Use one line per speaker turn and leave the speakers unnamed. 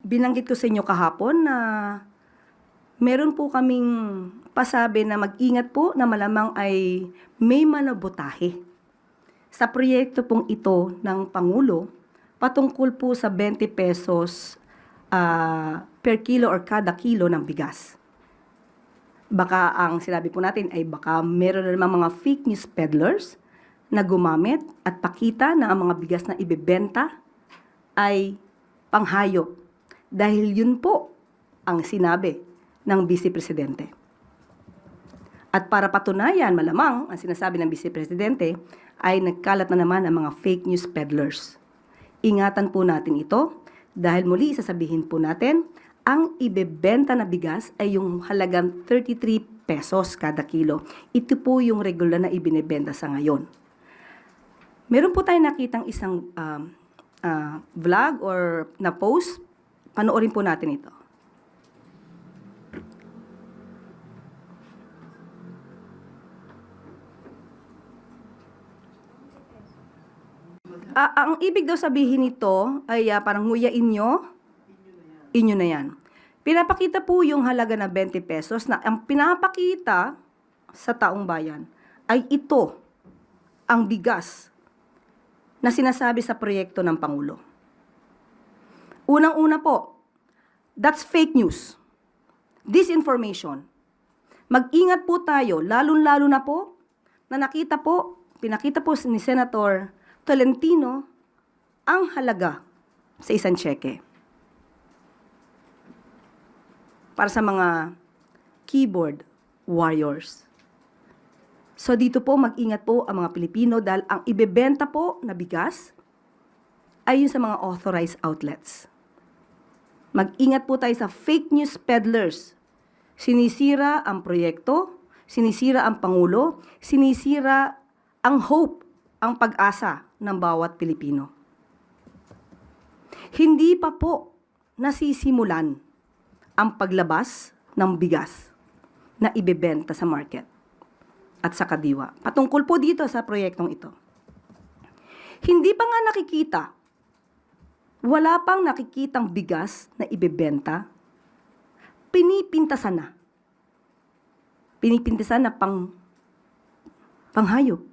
binanggit ko sa inyo kahapon na meron po kaming pasabi na mag-ingat po na malamang ay may manabotahe sa proyekto pong ito ng Pangulo patungkol po sa 20 pesos per kilo or kada kilo ng bigas. Baka ang sinabi po natin ay baka meron na namang mga fake news peddlers na gumamit at pakita na ang mga bigas na ibebenta ay panghayop. Dahil yun po ang sinabi ng Vice Presidente. At para patunayan, malamang ang sinasabi ng Vice Presidente ay nagkalat na naman ang mga fake news peddlers. Ingatan po natin ito dahil muli sasabihin po natin, ang ibebenta na bigas ay yung halagang 33 pesos kada kilo. Ito po yung regular na ibinebenta sa ngayon. Meron po tayong nakitang isang vlog or na post. Panoorin po natin ito. Ang ibig daw sabihin nito ay parang nguyain nyo, inyo na yan. Pinapakita po yung halaga na 20 pesos na ang pinapakita sa taong bayan ay ito, ang bigas na sinasabi sa proyekto ng Pangulo. Unang-una po, that's fake news. Disinformation. Mag-ingat po tayo, lalong-lalo na po, na pinakita po ni Senator Tolentino ang halaga sa isang tseke. Para sa mga keyboard warriors. So dito po mag-ingat po ang mga Pilipino dahil ang ibebenta po na bigas ay yun sa mga authorized outlets. Mag-ingat po tayo sa fake news peddlers. Sinisira ang proyekto, sinisira ang Pangulo, sinisira ang hope, ang pag-asa ng bawat Pilipino. Hindi pa po nasisimulan ang paglabas ng bigas na ibebenta sa market at sa kadiwa. Patungkol po dito sa proyektong ito. Hindi pa nga nakikita, wala pang nakikitang bigas na ibebenta, pinipintasan na. Pinipintasan na panghayop.